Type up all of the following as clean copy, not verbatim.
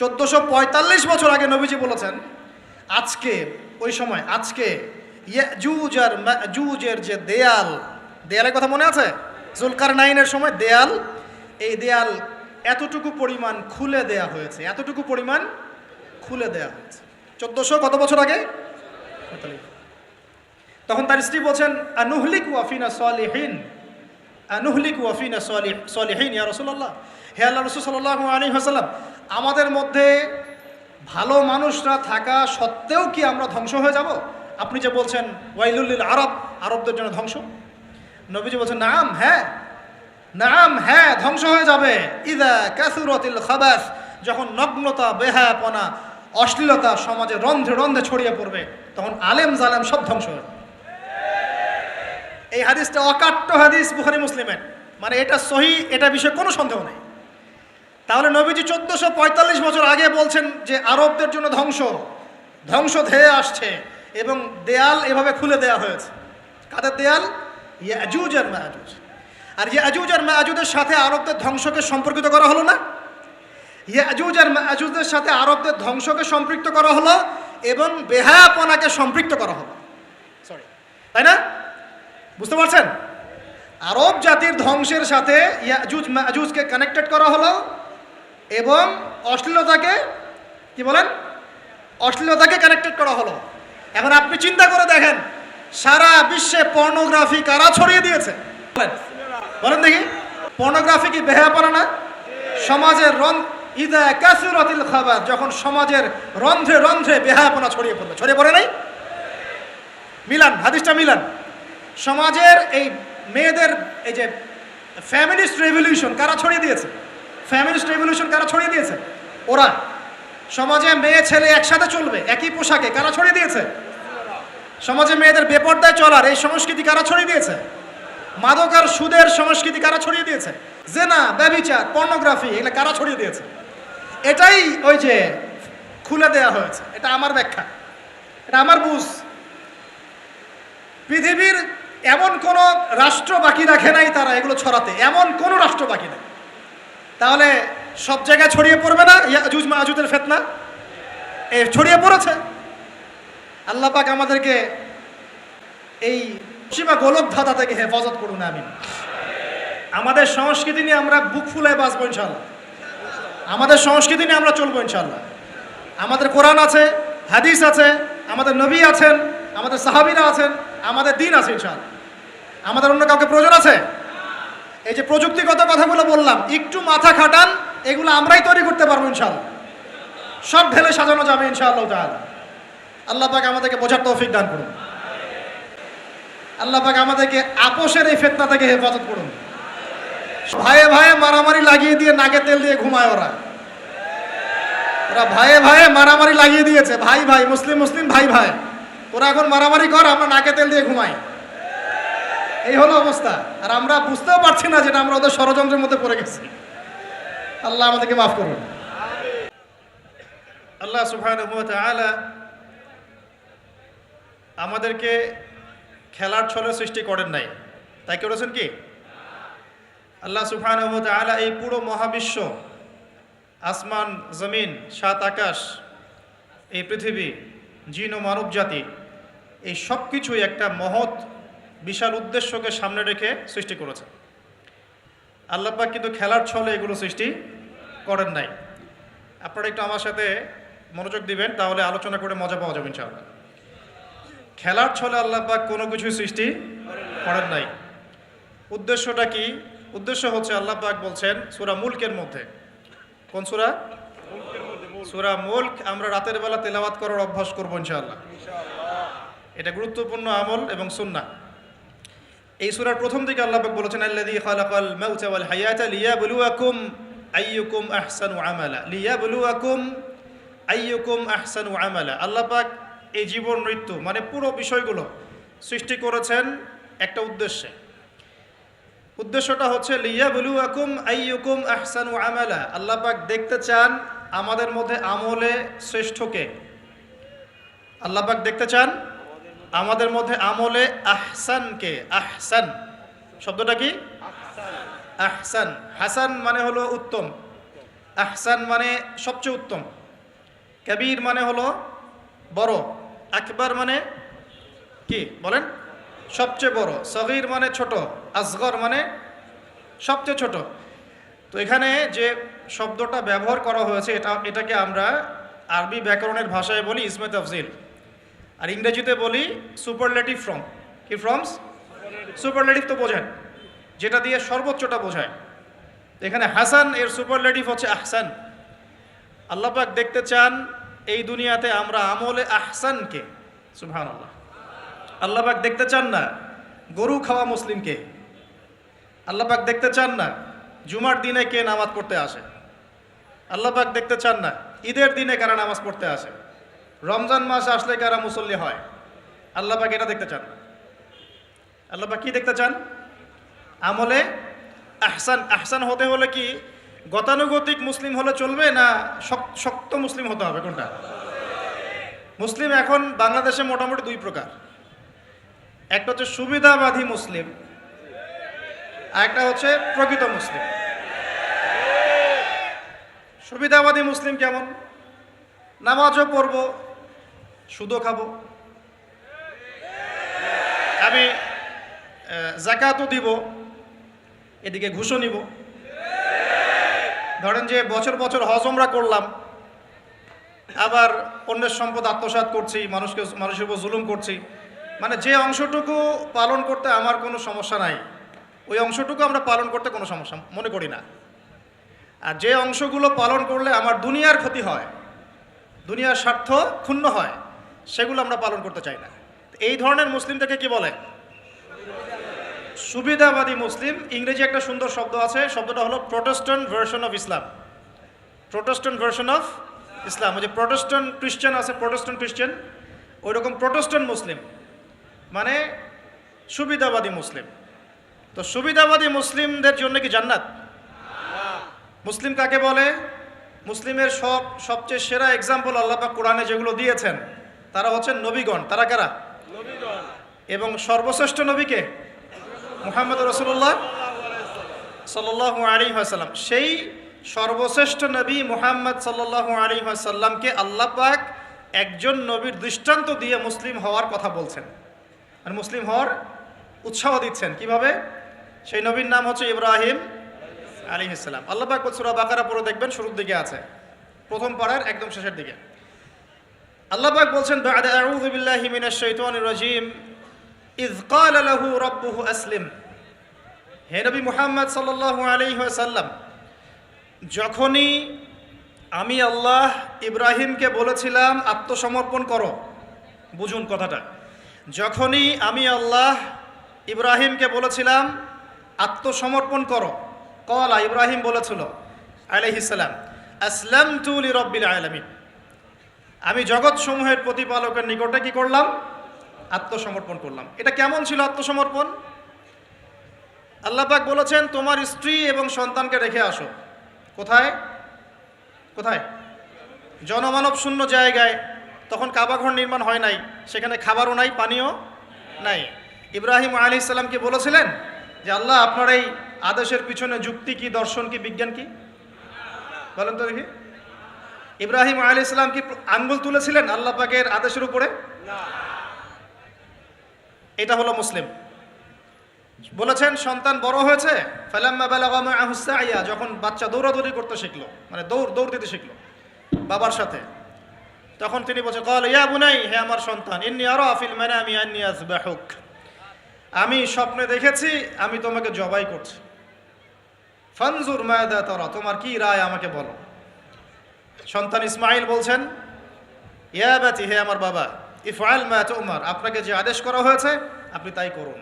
1445 বছর আগে নবীজি বলেছেন আজকে ওই সময় আজকে ইয়াজুজ আর মাজুজের যে দেয়ালের কথা মনে আছে? জুলকারনাইনের সময় এই দেয়াল এতটুকু পরিমাণ খুলে দেয়া হয়েছে, এতটুকু পরিমাণ খুলে দেয়া হয়েছে 1400 কত বছর আগে? তখন তার স্ত্রী বলছেন আনুহলিক ওয়াফিনা সালিহিন, আনুহলিক ওয়াফিনা সালিহিন ইয়া রাসূলুল্লাহ, হে আল্লাহর রাসূল সাল্লাল্লাহু আলাইহি ওয়াসাল্লাম, আমাদের মধ্যে ভালো মানুষরা থাকা সত্ত্বেও কি আমরা ধ্বংস হয়ে যাব? আপনি যে বলছেন ওয়াইলুল লিল আরব, আরবদের জন্য ধ্বংস। নবীজি বলছেন নাম হ্যাঁ ধ্বংস হয়ে যাবে। ইযা কাসুরাতিল খাবাস, যখন নগ্নতা, বেহায়াপনা, অশ্লীলতা সমাজে রন্ধ্রে রন্ধ্রে ছড়িয়ে পড়বে, তখন আলেম জালেম সব ধ্বংস হবে। এই হাদিসটা অকাট্য হাদিস বুখারী মুসলিমের, মানে এটা সহিহ, এটা বিষয়ে কোনো সন্দেহ নেই। তাহলে নবীজি 1445 বছর আগে বলছেন যে আরবদের জন্য ধ্বংস ধেয়ে আসছে এবং দেয়াল এভাবে খুলে দেয়া হয়েছে। কাদের দেয়াল? ইয়াজুজ আর মাজুজ। আর ইয়াজুজ আর মাজুজের সাথে আরবদের ধ্বংসকে সম্পর্কিত করা হলো না? ইয়াজুজ আর মাজুজের সাথে আরবদের ধ্বংসকে সম্পৃক্ত করা হলো এবং বেহায়াপনাকে সম্পৃক্ত করা হলো, তাই না? বুঝতে পারছেন? আরব জাতির ধ্বংসের সাথে ইয়াজুজ মাজুজকে কানেক্টেড করা হলো এবং অশ্লীলতাকে কানেক্টেড করা হলো। এখন আপনি চিন্তা করে দেখেন, সারা বিশ্বে পর্নোগ্রাফি কারা ছড়িয়ে দিয়েছে? বলেন দেখি, পর্নোগ্রাফি কি বেহায়াপনা না? সমাজের ইযা কাসুরাতিল খাবাস, যখন সমাজের রন্ধ্রে রন্ধ্রে বেহায়াপনা ছড়িয়ে পড়ে নাই? হাদিসটা মিলান। সমাজের এই মেয়েদের এই যে ফ্যামিলিস্ট রেভলিউশন কারা ছড়িয়ে দিয়েছে? ওরা। সমাজে মেয়ে ছেলে একসাথে চলবে একই পোশাকে কারা ছড়িয়ে দিয়েছে? সমাজে মেয়েদের বেপর্দায় চলার এই সংস্কৃতি কারা ছড়িয়ে দিয়েছে? মাদক আর সুদের সংস্কৃতি কারা ছড়িয়ে দিয়েছে? জেনা, ব্যভিচার, পর্নোগ্রাফি, এগুলো কারা ছড়িয়ে দিয়েছে? এটাই ওই যে খুলে দেয়া হয়েছে। এটা আমার ব্যাখ্যা, এটা আমার বুঝ। পৃথিবীর এমন কোন রাষ্ট্র বাকি রাখে নাই তারা এগুলো ছড়াতে, এমন কোন রাষ্ট্র বাকি নেই। তাহলে সব জায়গায় ছড়িয়ে পড়বে না ইয়াজুজ মাজুজের ফিতনা? ছড়িয়ে পড়েছে। আল্লাহ পাক আমাদেরকে এই সীমা গোলকধাঁধা থেকে হেফাজত করুন, আমিন। আমাদের সংস্কৃতি নিয়ে আমরা বুক ফুলায় বাঁচবো ইনশাআল্লাহ, আমাদের সংস্কৃতি নিয়ে আমরা চলবো ইনশাআল্লাহ। আমাদের কোরআন আছে, হাদিস আছে, আমাদের নবী আছেন, আমাদের সাহাবীরা আছেন, আমাদের দিন আছে ইনশাআল্লাহ। আমাদের অন্য কাউকে প্রয়োজন আছে? এই যে প্রযুক্তিগত কথাগুলো বললাম, একটু মাথা খাটান, এগুলো আমরাই তৈরি করতে পারবো ইনশাআল্লাহ। সব ঢেলে সাজানো যাবে ইনশাআল্লাহ তাআলা। আল্লাহ পাক আমাদেরকে বোঝার তৌফিক দান করুন। আল্লাহ পাক আমাদেরকে আপোষের এই ফিতনা থেকে হেফাজত করুন। ভাইয়ে ভাইয়ে মারামারি লাগিয়ে দিয়ে নাকে তেল দিয়ে ঘুমায় ওরা ভাইয়ে ভাইয়ে মারামারি লাগিয়ে দিয়েছে, ভাই মুসলিম ভাই তোরা এখন মারামারি কর, আমরা নাকে তেল দিয়ে ঘুমাই। এই হলো অবস্থা। আর আমরা বুঝতেও পারছি না যেটা আমরা ওদের ষড়যন্ত্রের মধ্যে পড়ে গেছি। আল্লাহ আমাদেরকে মাফ করুন। আল্লাহ সুবহানাহু ওয়া তাআলা আমাদেরকে খেলার ছলে সৃষ্টি করেন নাই, তাই করেছেন কি? আল্লাহ সুবহানাহু ওয়া তাআলা এই পুরো মহাবিশ্ব, আসমান জমিন, সাত আকাশ, এই পৃথিবী, জিন ও মানব জাতি, এই সব কিছুই একটা মহৎ বিশাল উদ্দেশ্যকে সামনে রেখে সৃষ্টি করেছে। আল্লাহ পাক কিন্তু খেলার ছলে এগুলো সৃষ্টি করেন নাই। আপনারা একটু আমার সাথে মনোযোগ দিবেন, তাহলে আলোচনা করে মজা পাওয়া যাবে ইনশাআল্লাহ। খেলার ছলে আল্লাহ পাক কোনো কিছু সৃষ্টি করেন নাই। উদ্দেশ্যটা কি? উদ্দেশ্য হচ্ছে আল্লাহ পাক বলছেন সূরা মুলকের মধ্যে। কোন সূরা? সূরা মুলক। আমরা রাতের বেলা তেলাওয়াত করার অভ্যাস করব ইনশাআল্লাহ। এটা গুরুত্বপূর্ণ আমল এবং সুন্নাহ। এই সূরার প্রথম দিকে আল্লাহ পাক বলেছেন আল্লাযী খালাকাল মাউতা ওয়াল হায়াতা লিয়াবলুয়াকুম আইয়ুকুম আহসানু আমালা, লিয়াবলুয়াকুম আইয়ুকুম আহসানু আমালা। আল্লাহ পাক এই জীবন মৃত্যু মানে পুরো বিষয়গুলো সৃষ্টি করেছেন একটা উদ্দেশ্যে। উদ্দেশ্যটা হচ্ছে লিয়াবলুয়াকুম আইয়ুকুম আহসানু আমালা। আল্লাহ পাক দেখতে চান আমাদের মধ্যে আমলে শ্রেষ্ঠকে। আল্লাহ পাক দেখতে চান আমাদের মধ্যে আমলে আহসানকে। আহসান শব্দটা কি? আহসান। হাসান মানে হলো উত্তম, আহসান মানে সবচেয়ে উত্তম, কবির মানে হলো বড়, আকবার মানে কি বলেন সবচেয়ে বড়, সগীর মানে ছোট, আসগর মানে সবচেয়ে ছোট। তো এখানে যে শব্দটা ব্যবহার করা হয়েছে এটাকে আমরা আরবি ব্যাকরণের ভাষায় বলি ইসমে তাফজিল, আর ইংরেজিতে বলি সুপারলেটিভ ফর্ম। কি ফর্মস? সুপারলেটিভ তো বোঝেন, যেটা দিয়ে সর্বোচ্চটা বোঝায়। এখানে হাসান এর সুপারলেটিভ হচ্ছে আহসান। আল্লাহ পাক দেখতে চান এই দুনিয়াতে আমরা আমলে আহসানকে, সুবহানাল্লাহ। আল্লাহ পাক দেখতে চান না গরু খাওয়া মুসলিমকে, আল্লাহ পাক দেখতে চান না জুমার দিনে কে নামাজ পড়তে আসে, আল্লাহ পাক দেখতে চান না ঈদের দিনে কারা নামাজ পড়তে আসে, রমজান মাস আসলে কারা মুসল্লি হয়। আল্লাহ পাক এটা দেখতে চান। আল্লাহ পাক কি দেখতে চান? আমলে আহসান। আহসান হতে হলে কি গতানুগতিক মুসলিম হলে চলবে না শক্ত মুসলিম হতে হবে? কোনটা? মুসলিম এখন বাংলাদেশে মোটামুটি দুই প্রকার, একটা হচ্ছে সুবিধাবাদী মুসলিম, আর একটা হচ্ছে প্রকৃত মুসলিম। সুবিধাবাদী মুসলিম কেমন? নামাজও পড়ব, সুদও খাবো, আমি যাকাতও দিব, এদিকে ঘুষও নিব। ধরেন যে বছর বছর হজ ওমরা করলাম, আবার অন্যের সম্পদ আত্মসাৎ করছি, মানুষের উপর জুলুম করছি। মানে যে অংশটুকু পালন করতে আমার কোনো সমস্যা নাই, ওই অংশটুকু আমরা পালন করতে কোনো সমস্যা মনে করি না। আর যে অংশগুলো পালন করলে আমার দুনিয়ার ক্ষতি হয়, দুনিয়ার স্বার্থ ক্ষুণ্ণ হয়, সেগুলো আমরা পালন করতে চাই না। এই ধরনের মুসলিমটাকে কি বলে? সুবিধাবাদী মুসলিম। ইংরেজি একটা সুন্দর শব্দ আছে, শব্দটা হলো Protestant version of Islam. Protestant version of Islam, ওই যে প্রোটেস্ট্যান্ট খ্রিস্টান আছে, প্রোটেস্ট্যান্ট খ্রিস্টান, ওই রকম প্রোটেস্ট্যান্ট মুসলিম মানে সুবিধাবাদী মুসলিম। তো সুবিধাবাদী মুসলিমদের জন্য কি জান্নাত? মুসলিম কাকে বলে? মুসলিমের সবচেয়ে সেরা এক্সাম্পল আল্লাহ পাক কোরআনে যেগুলো দিয়েছেন তারা হচ্ছেন নবীগণ। তারা কারা? নবীগণ। এবং সর্বশ্রেষ্ঠ নবীকে মুহাম্মদ রাসূলুল্লাহ সাল্লাল্লাহু আলাইহি ওয়াসাল্লাম। সেই সর্বশ্রেষ্ঠ নবী মুহাম্মদ সাল্লাল্লাহু আলাইহি ওয়াসাল্লামকে আল্লাহ পাক একজন নবীর দৃষ্টান্ত দিয়ে মুসলিম হওয়ার কথা বলছেন, আর মুসলিম হওয়ার উৎসাহ দিচ্ছেন। কিভাবে? সেই নবীর নাম হচ্ছে ইব্রাহিম আলাইহিস সালাম। আল্লাহ পাক সূরা বাকারা পড়ে দেখবেন, শুরুর দিকে আছে, প্রথম পারার একদম শেষের দিকে। আল্লাহ পাক বলছেন, বা'দা আউযু বিল্লাহি মিনাশ শাইতানির রাজীম, ইয ক্বালা লাহু রাব্বুহু আসলিম। হে নবী মুহাম্মদ সাল্লাল্লাহু আলাইহি ওয়াসাল্লাম, যখনই আমি আল্লাহ ইব্রাহিমকে বলেছিলাম আত্মসমর্পণ করো, বুঝুন কথাটা, যখনই আমি আল্লাহ ইব্রাহিমকে বলেছিলাম আত্মসমর্পণ করো, ক্বালা ইব্রাহিম বলেছিল আলাইহিস সালাম, আসলামতু লিরাব্বিল আলামিন, আমি জগৎসমূহের প্রতিপালকের নিকটে কি করলাম? আত্মসমর্পণ করলাম। এটা কেমন ছিল আত্মসমর্পণ? আল্লাহ পাক বলেছেন তোমার স্ত্রী এবং সন্তানকে রেখে আসো। কোথায়? কোথায়? জনমানব শূন্য জায়গায়। তখন কাবাঘর নির্মাণ হয় নাই, সেখানে খাবারও নাই, পানিও নাই। ইব্রাহিম আলাইহিস সালাম কি বলেছিলেন যে আল্লাহ আপনার এই আদেশের পিছনে যুক্তি কি, দর্শন কি, বিজ্ঞান কি? বলেন তো দেখি। ইব্রাহিম আলাইহিস সালাম কি আঙ্গুল তুলেছিলেন আল্লাহ পাকের আদেশের উপরে? না। এটা হলো মুসলিম। বলেছেন সন্তান বড় হয়েছে, ফালাম্মা বালাগা মাআহু সাইয়া, যখন বাচ্চা দৌড়াদৌড়ি করতে শিখলো, মানে দৌড় দিতে শিখলো বাবার সাথে, তখন তিনি বলছেন, ক্বাল ইয়া বুনাই, হে আমার সন্তান, ইন্নী আরা ফিল মানামি আন্নী আযবাহুক, আমি স্বপ্নে দেখেছি আমি তোমাকে জবাই করছি। ফানজুর মাযা তারা, তোমার কি রায় আমাকে বলো। সন্তান ইসমাঈল বলছেন, ইয়া বাতি, হে আমার বাবা, ইফআল মা তুমার, আপনাকে যে আদেশ করা হয়েছে আপনি তাই করুন।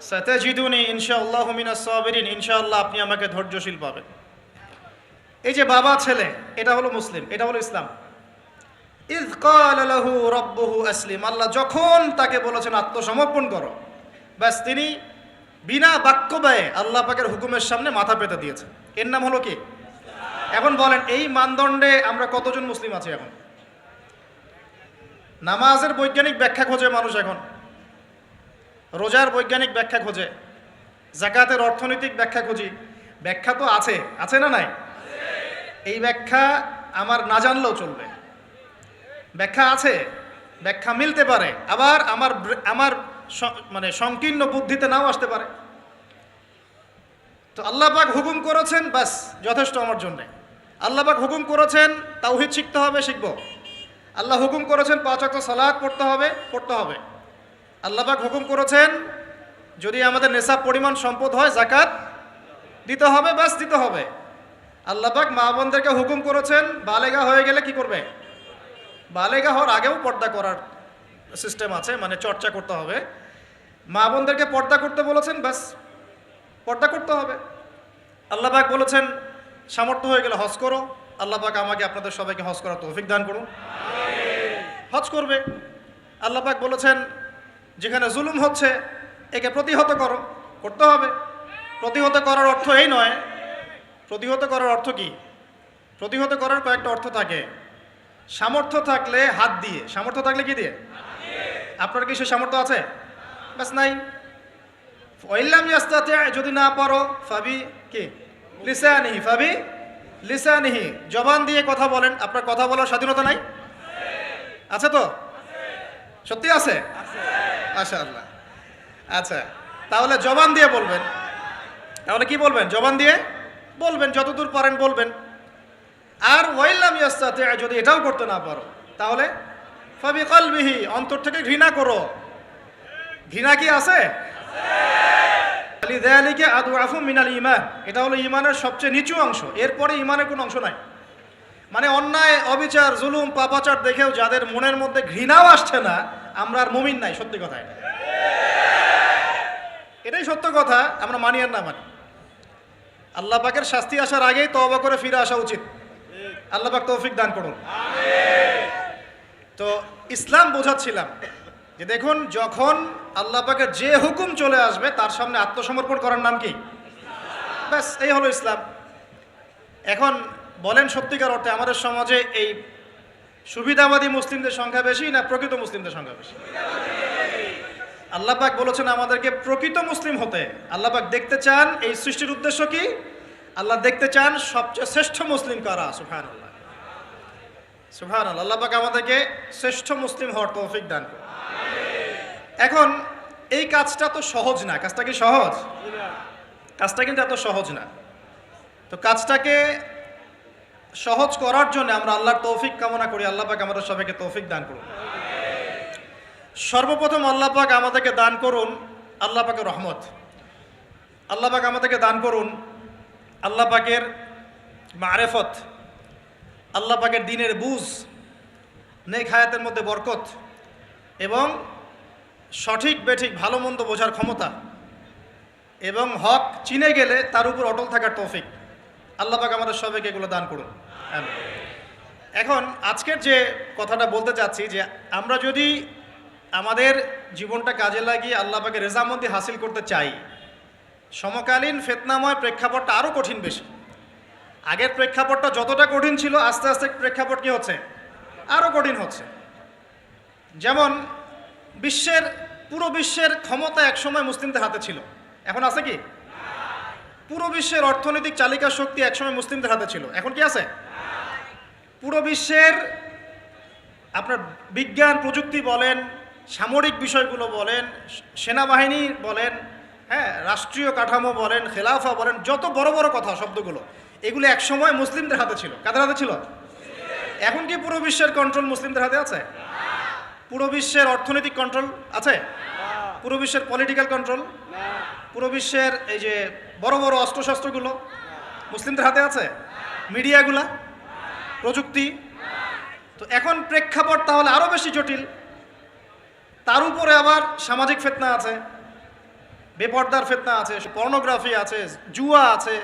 সাতাজিদুনি ইনশাআল্লাহু মিনাস সাবিরিন, ইনশাআল্লাহ আপনি আমাকে ধৈর্যশীল পাবেন। এই যে বাবা ছেলে, এটা হলো মুসলিম, এটা হলো ইসলাম। ইয ক্বালা লাহু রাব্বুহু আসলিম, আল্লাহ যখন তাকে বলেছেন আত্মসমর্পণ করো, ব্যাস তিনি বিনা বাক্য ব্যয়ে আল্লাহ পাকের হুকুমের সামনে মাথা পেতে দিয়েছেন। এর নাম হলো কি? এখন বলেন এই মানদণ্ডে আমরা কতজন মুসলিম আছি এখন? নামাজের বৈজ্ঞানিক ব্যাখ্যা খোঁজে মানুষ এখন, রোজার বৈজ্ঞানিক ব্যাখ্যা খোঁজে, যাকাতের অর্থনৈতিক ব্যাখ্যা খুঁজি, ব্যাখ্যা তো আছে, আছে না নাই? এই ব্যাখ্যা আমার না জানলেও চলবে, ব্যাখ্যা আছে, ব্যাখ্যা মিলতে পারে, আবার আমার মানে সংকীর্ণ বুদ্ধিতে নাও আসতে পারে। তো আল্লাহ পাক হুকুম করেছেন, ব্যাস যথেষ্ট আমার জন্যে। আল্লাহ পাক হুকুম করেছেন তাওহীদ শিখতে হবে, শিখব। আল্লাহ হুকুম করেছেন 5 ওয়াক্ত সালাত পড়তে হবে, পড়তে হবে। আল্লাহ পাক হুকুম করেছেন যদি আমাদের নেশাব পরিমাণ সম্পদ হয় যাকাত দিতে হবে, ব্যাস দিতে হবে। আল্লাহ পাক মা বোনদেরকে হুকুম করেছেন বালেগা হয়ে গেলে কি করবে? বালেগা হওয়ার আগেও পর্দা করার সিস্টেম আছে, মানে চর্চা করতে হবে। মা বোনদেরকে পর্দা করতে বলেছেন, ব্যাস পর্দা করতে হবে। আল্লাহ পাক বলেছেন সামর্থ্য হয়ে গেলে হজ করো। আল্লাহ পাক আমাকে আপনাদের সবাইকে হজ করার তৌফিক দান করুন, হজ করবে। আল্লাহ পাক বলেছেন যেখানে জুলুম হচ্ছে একে প্রতিহত করো, করতে হবে। প্রতিহত করার অর্থ এই নয়, প্রতিহত করার অর্থ কি? প্রতিহত করার কয়েকটা অর্থ থাকে। সামর্থ্য থাকলে হাত দিয়ে, সামর্থ্য থাকলে কি দিয়ে? আপনার কি সে সামর্থ্য আছে? ব্যাস নাই। ওয়াইল্লাম ইয়াস্তাতি, যদি না পারো ফাবি কি লিসানিহি, ফাবি লিসানিহি, জবান দিয়ে কথা বলেন। আপনার কথা বলার স্বাধীনতা নাই? আছে তো? সত্যি আছে? মাশাআল্লাহ। আচ্ছা, তাহলে জবান দিয়ে বলবেন। তাহলে কি বলবেন? জবান দিয়ে বলবেন, যতদূর পারেন বলবেন। আর ওয়াইল্লাম ইয়াস্তাতি, যদি এটাও করতে না পারো তাহলে ফাবি কলবিহি, অন্তর থেকে ঘৃণা করো। ঘৃণা কি আছে? লিযালিকা আদওয়াফু মিনাল ঈমান, এটা হলো ঈমানের সবচেয়ে নিচু অংশ, এরপরে ঈমানের কোনো অংশ নাই। মানে অন্যায়, অবিচার, জুলুম, পাপাচার দেখেও যাদের মনের মধ্যে ঘৃণাও আসছে না, আমরা আর মুমিন নাই। সত্যি কথা এটা, এটাই সত্য কথা। আমরা মানি আর না মানি, আল্লাহ পাকের শাস্তি আসার আগেই তওবা করে ফিরে আসা উচিত। আল্লাহ পাক তৌফিক দান করুন। তো ইসলাম বোঝাচ্ছিলাম যে দেখুন, যখন আল্লাহ পাকের যে হুকুম চলে আসবে তার সামনে আত্মসমর্পণ করার নাম কি? ব্যাস, এই হলো ইসলাম। এখন বলেন সত্যিকার অর্থে আমাদের সমাজে এই সুবিধাবাদী মুসলিমদের সংখ্যা বেশি না প্রকৃত মুসলিমদের সংখ্যা বেশি? আল্লাহ পাক বলেছেন আমাদেরকে প্রকৃত মুসলিম হতে। আল্লাহ পাক দেখতে চান, এই সৃষ্টির উদ্দেশ্য কি? আল্লাহ দেখতে চান সবচেয়ে শ্রেষ্ঠ মুসলিম কারা। সুবহানাল্লাহ, সুবহানাল্লাহ। আল্লাহ পাক আমাদেরকে শ্রেষ্ঠ মুসলিম হওয়ার তৌফিক দান করুন। এখন এই কাজটা তো সহজ না। কাজটা কি সহজ? কাজটা কিন্তু এত সহজ না। তো কাজটাকে সহজ করার জন্য আমরা আল্লাহর তৌফিক কামনা করি। আল্লাহ পাক আমাদের সবাইকে তৌফিক দান করুন। সর্বপ্রথম আল্লাহ পাক আমাদেরকে দান করুন আল্লাহ পাকের রহমত। আল্লাহ পাক আমাদেরকে দান করুন আল্লাহ পাকের মারেফত, আল্লাহ পাকের দ্বীনের বুঝ, নেক হায়াতের মধ্যে বরকত এবং সঠিক বেঠিক ভালো মন্দ বোঝার ক্ষমতা এবং হক চিনে গেলে তার উপর অটল থাকার তৌফিক। আল্লাহ পাক আমাদের সবাইকে এগুলো দান করুন। এখন আজকের যে কথাটা বলতে চাচ্ছি যে আমরা যদি আমাদের জীবনটা কাজে লাগিয়ে আল্লাহ পাকের রেজামন্দি হাসিল করতে চাই, সমকালীন ফিতনাময় প্রেক্ষাপটটা আরও কঠিন বেশি। আগের প্রেক্ষাপটটা যতটা কঠিন ছিল, আস্তে আস্তে প্রেক্ষাপট কি হচ্ছে? আরও কঠিন হচ্ছে। যেমন পুরো বিশ্বের ক্ষমতা একসময় মুসলিমদের হাতে ছিল, এখন আছে কি? পুরো বিশ্বের অর্থনৈতিক চালিকা শক্তি একসময় মুসলিমদের হাতে ছিল, এখন কি আছে? পুরো বিশ্বের আপনার বিজ্ঞান প্রযুক্তি বলেন, সামরিক বিষয়গুলো বলেন, সেনাবাহিনী বলেন, হ্যাঁ, রাষ্ট্রীয় কাঠামো বলেন, খেলাফা বলেন, যত বড় বড় কথা শব্দগুলো, এগুলো একসময় মুসলিমদের হাতে ছিল। কাদের হাতে ছিল? এখন কি পুরো বিশ্বের কন্ট্রোল মুসলিমদের হাতে আছে? পুরো বিশ্বের অর্থনৈতিক কন্ট্রোল আছে? পুরো বিশ্বের পলিটিক্যাল কন্ট্রোল, পুরো বিশ্বের এই যে বড় বড় অস্ত্রশস্ত্রগুলো মুসলিমদের হাতে আছে? মিডিয়াগুলা, প্রযুক্তি? তো এখন প্রেক্ষাপট তাহলে আরও বেশি জটিল। তার উপরে আবার সামাজিক ফিতনা আছে, বেপর্দার ফিতনা আছে, পর্নোগ্রাফি আছে, জুয়া আছে,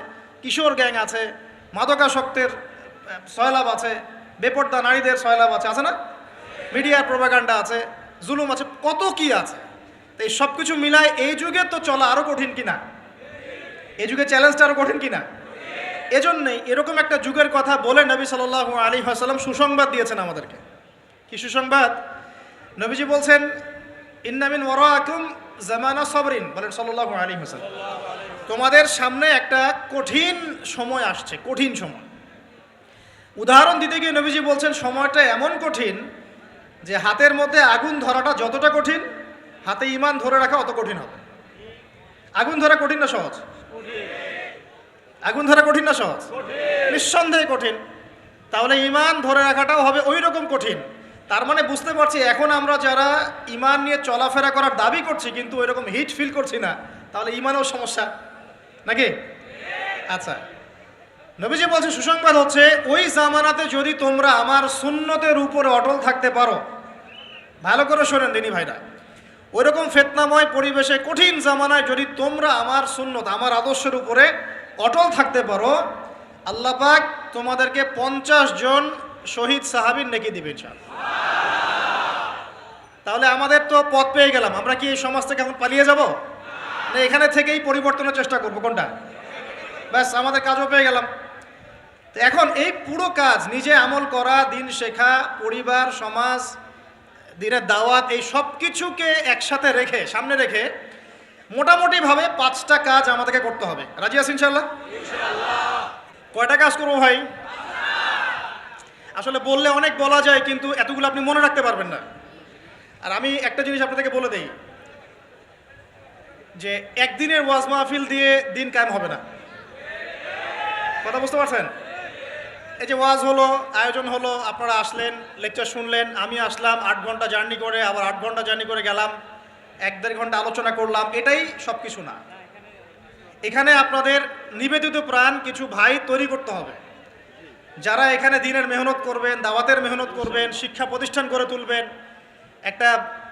কিশোর গ্যাং আছে, মাদকাসক্তের সয়লাভ আছে, বেপর্দা নারীদের সয়লাভ আছে, আছে না? মিডিয়ার প্রোপাগান্ডা আছে, জুলুম আছে, কত কি আছে। তো এই সব কিছু মিলায় এই যুগে তো চলা আরও কঠিন কিনা? এই যুগে চ্যালেঞ্জটা আরও কঠিন কিনা? এজন্যই এরকম একটা যুগের কথা বলে নবী সাল্লাল্লাহু আলাইহি ওয়াসাল্লাম সুসংবাদ দিয়েছেন আমাদেরকে। কি সুসংবাদ? নবীজি বলছেন ইন্না মিন ওয়ারাকুম জামানা সাবরিন, বলেন সাল্লাল্লাহু আলাইহি ওয়াসাল্লাম, তোমাদের সামনে একটা কঠিন সময় আসছে, কঠিন সময়। উদাহরণ দিতে গিয়ে নবীজি বলছেন সময়টা এমন কঠিন যে হাতের মধ্যে আগুন ধরাটা যতটা কঠিন, হাতে ঈমান ধরে রাখা অত কঠিন হবে। আগুন ধরা কঠিন না সহজ? আগুন ধরা কঠিন না সহজ? নিঃসন্দেহে কঠিন। তাহলে ঈমান ধরে রাখাটাও হবে ওই রকম কঠিন। তার মানে বুঝতে পারছি এখন আমরা যারা ঈমান নিয়ে চলাফেরা করার দাবি করছি কিন্তু ওই রকম হিট ফিল করছি না, তাহলে ঈমানেও সমস্যা নাকি? আচ্ছা, নবীজি বলছে সুসংবাদ হচ্ছে ওই জামানাতে যদি তোমরা আমার সুন্নতের উপরে অটল থাকতে পারো, ভালো করে শোনেন দিনী ভাইরা, ওই রকম ফিতনাময় পরিবেশে কঠিন জামানায় যদি তোমরা আমার সুন্নত, আমার আদর্শের উপরে অটল থাকতে পারো, আল্লাহ পাক তোমাদেরকে 50 জন শহীদ সাহাবীর নেকি দিবেন ইনশাআল্লাহ। তাহলে আমাদের তো পথ পেয়ে গেলাম। আমরা কি এই সমাজ থেকে এখন পালিয়ে যাব, না এখানে থেকেই পরিবর্তনের চেষ্টা করব? কোনটা? ব্যাস, আমাদের কাজও পেয়ে গেলাম। তো এখন এই পুরো কাজ, নিজে আমল করা, দিন শেখা, পরিবার, সমাজ, দিনের দাওয়াত, এই সব কিছুকে একসাথে রেখে, সামনে রেখে মোটামুটিভাবে 5টা কাজ আমাদেরকে করতে হবে। রাজি আছেন ইনশাআল্লাহ? কয়টা কাজ করবো ভাই? আসলে বললে অনেক বলা যায়, কিন্তু এতগুলো আপনি মনে রাখতে পারবেন না। আর আমি একটা জিনিস আপনাদেরকে বলে দেই যে একদিনের ওয়াজ মাহফিল দিয়ে দিন কায়েম হবে না। কথা বুঝতে পারছেন? এই যে ওয়াজ হলো, আয়োজন হলো, আপনারা আসলেন, লেকচার শুনলেন, আমি আসলাম 8 ঘন্টা জার্নি করে, আবার 8 ঘন্টা জার্নি করে গেলাম, 1-1.5 ঘন্টা আলোচনা করলাম, এটাই সব কিছু না। এখানে আপনাদের নিবেদিত প্রাণ কিছু ভাই তৈরি করতে হবে, যারা এখানে দিনের মেহনত করবেন, দাওয়াতের মেহনত করবেন, শিক্ষা প্রতিষ্ঠান গড়ে তুলবেন,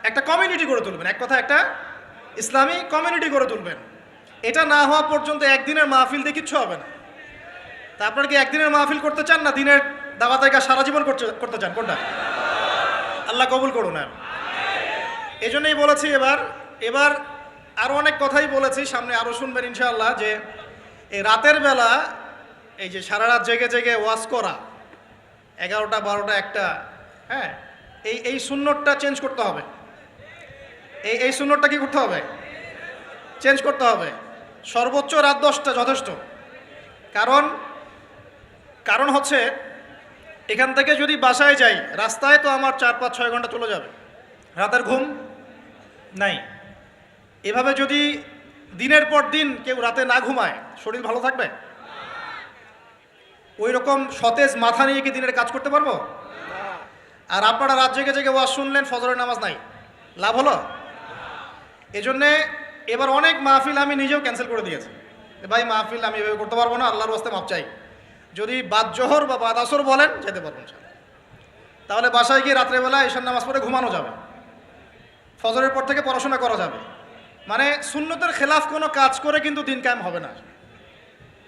একটা কমিউনিটি গড়ে তুলবেন, এক কথা একটা ইসলামী কমিউনিটি গড়ে তুলবেন। এটা না হওয়া পর্যন্ত একদিনের মাহফিল দিয়ে কিচ্ছু হবে না। তা আপনারা কি একদিনের মাহফিল করতে চান, না দিনের দাওয়াতের কাজ সারা জীবন করতে চান? কোনটা? আল্লাহ কবুল করুন। এই জন্যই বলেছি এবার আরও অনেক কথাই বলেছি, সামনে আরও শুনবেন ইনশাআল্লাহ, যে এই রাতের বেলা এই যে সারা রাত জেগে জেগে ওয়াজ করা, 11টা 12টা 1টা, হ্যাঁ, এই সুন্নতটা চেঞ্জ করতে হবে। এই সুন্নতটা কি করতে হবে? চেঞ্জ করতে হবে। সর্বোচ্চ রাত 10টা যথেষ্ট। কারণ হচ্ছে এখান থেকে যদি বাসায় যাই, রাস্তায় তো আমার 4-5-6 ঘন্টা চলে যাবে, রাতের ঘুম নাই। এভাবে যদি দিনের পর দিন কেউ রাতে না ঘুমায়, শরীর ভালো থাকবে? ওই রকম সতেজ মাথা নিয়ে কি দিনের কাজ করতে পারবো? আর আপনারা রাত জেগে জেগে ওয়াজ শুনলেন, ফজরের নামাজ নাই, লাভ হলো? এজন্যে এবার অনেক মাহফিল আমি নিজেও ক্যান্সেল করে দিয়েছি। ভাই মাহফিল আমি এভাবে করতে পারবো না, আল্লাহর ওয়াস্তে মাপ চাই। যদি বাদ জোহর বা বাদ আসর বলেন যেতে পারবেন, তাহলে বাসায় গিয়ে রাত্রেবেলা এশার নামাজ পড়ে ঘুমানো যাবে, ফজরের পর থেকে পড়াশোনা করা যাবে। মানে সুন্নতের খেলাফ কোনো কাজ করে কিন্তু দিন কায়েম হবে না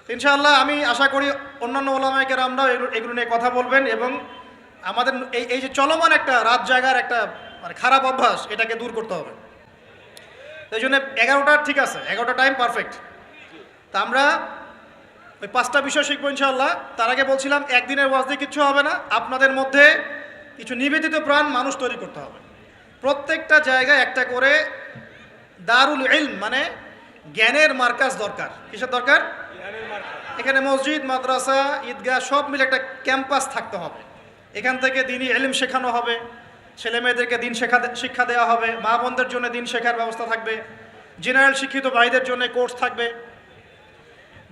ইনশাআল্লাহ। আমি আশা করি অন্যান্য ওলামায়ে কেরামরাও এগুলো নিয়ে কথা বলবেন, এবং আমাদের এই যে চলমান একটা রাত জাগার একটা মানে খারাপ অভ্যাস, এটাকে দূর করতে হবে। এই জন্য 11টা ঠিক আছে, 11টা টাইম পারফেক্ট। তা আমরা ওই 5টা বিষয় শিখবো ইনশাআল্লাহ। তার আগে বলছিলাম একদিনের ওয়াজ দিয়ে কিচ্ছু হবে না, আপনাদের মধ্যে কিছু নিবেদিত প্রাণ মানুষ তৈরি করতে হবে। প্রত্যেকটা জায়গায় একটা করে দারুল ইলম মানে জ্ঞানের মার্কাজ দরকার। কিসের দরকার? এখানে মসজিদ, মাদ্রাসা, ঈদগাহ সব মিলে একটা ক্যাম্পাস থাকতে হবে। এখান থেকে দিনই ইলম শেখানো হবে, ছেলে মেয়েদেরকে দিন শিক্ষা দেওয়া হবে, মা বোনদের জন্য দিন শেখার ব্যবস্থা থাকবে, জেনারেল শিক্ষিত ভাইদের জন্য কোর্স থাকবে,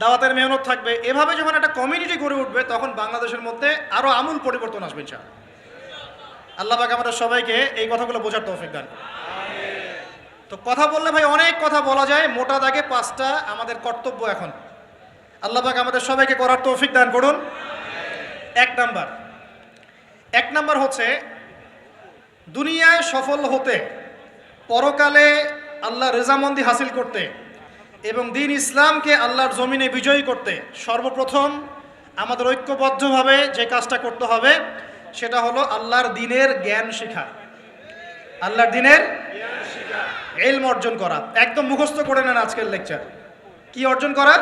দাওয়াতের মেহনত থাকবে। এভাবে যখন একটা কমিউনিটি গড়ে উঠবে, তখন বাংলাদেশের মধ্যে আরও আমূল পরিবর্তন আসবে ইনশাআল্লাহ। আল্লাহ পাক আমাদের সবাইকে এই কথাগুলো বোঝার তৌফিক দান করুন। তো কথা বললে ভাই অনেক কথা বলা যায়, মোটা দাগে 5টা আমাদের কর্তব্য এখন আল্লাহ পাক আমাদের সবাইকে করার তৌফিক দান করুন। এক নাম্বার হচ্ছে দুনিয়ায় সফল হতে, পরকালে আল্লাহ রেজামন্দি হাসিল করতে এবং দিন ইসলামকে আল্লাহর জমিনে বিজয়ী করতে সর্বপ্রথম আমাদের ঐক্যবদ্ধভাবে যে কাজটা করতে হবে সেটা হলো আল্লাহর দিনের জ্ঞান শেখা, আল্লাহর দিনের ইলম অর্জন করা। একদম মুখস্থ করে নেন আজকের লেকচার। কি অর্জন করা?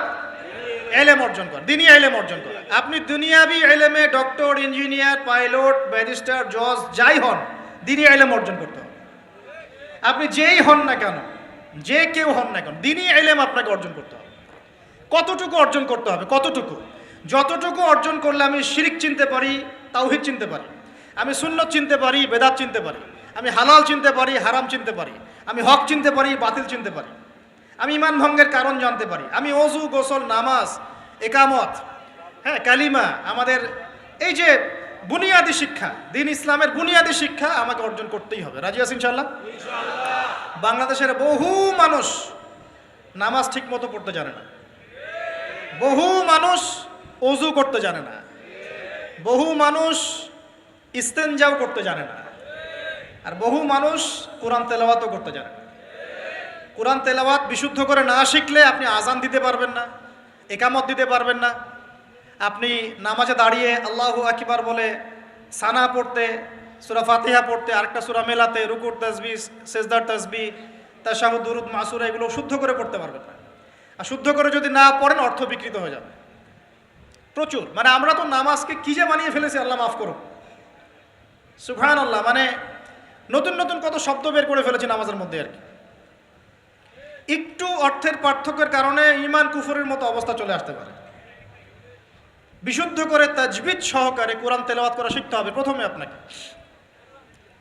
ইলম অর্জন করা, দিনী ইলম অর্জন করা। আপনি দুনিয়াবি ইলমে ডক্টর, ইঞ্জিনিয়ার, পাইলট, ব্যারিস্টার, জজ যাই হন, দিনী ইলম অর্জন করতে হবে। আপনি যেই হন না কেন, যে কেউ হন না কেন, দিনী ইলম আপনাকে অর্জন করতে হবে। কতটুকু অর্জন করতে হবে, কতটুকু? যতটুকু অর্জন করলে আমি শিরিক চিনতে পারি, তাওহীদ চিনতে পারি, আমি সুন্নত চিনতে পারি, বেদাত চিনতে পারি, আমি হালাল চিনতে পারি, হারাম চিনতে পারি, আমি হক চিনতে পারি, বাতিল চিনতে পারি, আমি ঈমান ভঙ্গের কারণ জানতে পারি, আমি ওযু, গোসল, নামাজ, একামত, হ্যাঁ, কালিমা, আমাদের এই যে বুনিয়াদী শিক্ষা, দ্বীন ইসলামের বুনিয়াদী শিক্ষা আমাকে অর্জন করতেই হবে। রাজি আছেন ইনশাআল্লাহ? বাংলাদেশের বহু মানুষ নামাজ ঠিক মতো পড়তে জানে না, বহু মানুষ ওযু করতে জানে না, বহু মানুষ ইস্তেনজাও করতে জানে না, আর বহু মানুষ কোরআন তেলাওয়াতও করতে জানে না। কোরআন তেলাওয়াত বিশুদ্ধ করে না শিখলে আপনি আজান দিতে পারবেন না, একামত দিতে পারবেন না, আপনি নামাজে দাঁড়িয়ে আল্লাহু আকবার বলে সানা পড়তে, সূরা ফাতিহা পড়তে, আরেকটা সূরা মেলাতে, রুকুর তাসবিহ, সেজদার তাসবিহ, তাশাহুদ, দুরুদ, মাসুরা এগুলো শুদ্ধ করে পড়তে পারবেন না। আর শুদ্ধ করে যদি না পড়েন অর্থ বিকৃত হয়ে যাবে প্রচুর। মানে আমরা তো নামাজকে কি যে বানিয়ে ফেলেছি, আল্লাহ মাফ করুন, সুবহানাল্লাহ। মানে নতুন নতুন কত শব্দ বের করে ফেলেছি নামাজের মধ্যে আর কি। একটু অর্থের পার্থক্যের কারণে ঈমান কুফরের মতো অবস্থা চলে আসতে পারে। বিশুদ্ধ করে তাজবিদ সহকারে কোরআন তেলাওয়াত করা শিখতে হবে প্রথমে আপনাকে।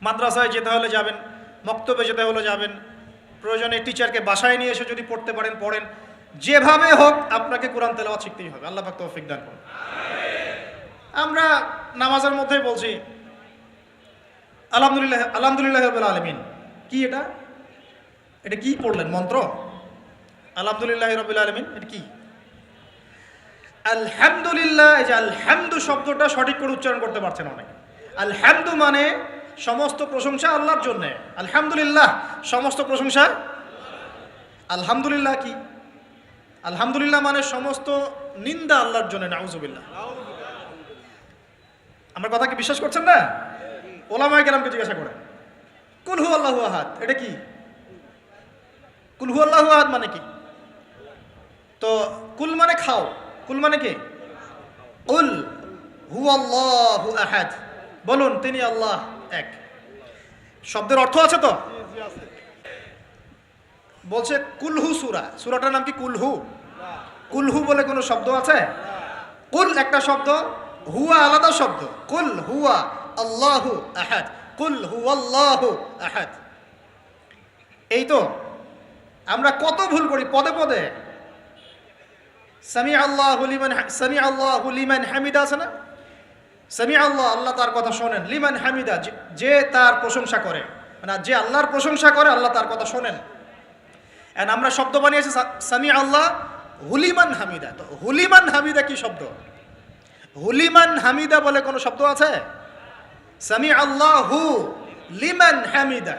মাদ্রাসায় যেতে হলে যাবেন, মক্তবে যেতে হলে যাবেন, প্রয়োজনে টিচারকে বাসায় নিয়ে এসে যদি পড়তে পারেন পড়েন, যেভাবে হোক আপনাকে কোরআন তেলাওয়াত শিখতেই হবে। আল্লাহ পাক তৌফিক দান করুন। আমরা নামাজের মধ্যেই বলছি আলহামদুলিল্লাহ, আলহামদুলিল্লাহি রাব্বিল আলামিন। কি এটা? এটা কি পড়লেন মন্ত্র? আলহামদুলিল্লাহি রাব্বিল আলামিন এটা কি? আলহামদুলিল্লাহ, এই যে আলহামদু শব্দটা সঠিক করে উচ্চারণ করতে পারছেন অনেকে। আলহামদু মানে সমস্ত প্রশংসা আল্লাহর জন্য। আলহামদুলিল্লাহ সমস্ত প্রশংসা। আলহামদুলিল্লাহ কি? আলহামদুলিল্লাহ মানে সমস্ত নিন্দা আল্লাহর জন্য। নাউজুবিল্লাহ। আমার কথা কি বিশ্বাস করছেন না? ওলামায়ে কেরামকে জিজ্ঞাসা করেন। কুল হু আল্লাহু আহাদ এটা কি? কুল হু আল্লাহু আহাদ মানে কি? তো কুল মানে খাও, কুল মানে কি? কুল হু আল্লাহু আহাদ, বলুন তিনি আল্লাহ এক। শব্দের অর্থ আছে তো? বলছে কুলহু সূরা, সূরাটার নাম কি কুলহু? কুলহু বলে কোনো শব্দ আছে? কুল একটা শব্দ, হুয়া আলাদা শব্দ। কুল হুয়া আল্লাহু আহাদ, কুল হুয়াল্লাহু আহাদ। এই তো আমরা কত ভুল করি পদে পদে। সামি আল্লাহু লিমান হামিদা আছে না? সামি আল্লাহ, আল্লাহ তার কথা শোনেন, লিমান হামিদা যে তার প্রশংসা করে, মানে যে আল্লাহর প্রশংসা করে আল্লাহ তার কথা শোনেন। এন্ড আমরা শব্দ বানিয়েছি সামি আল্লাহ হুলিমান হামিদা। তো হুলিমান হামিদা কি শব্দ? হুলিমান হামিদা বলে কোনো শব্দ আছে? সামি আল্লাহু লিমান হামিদা,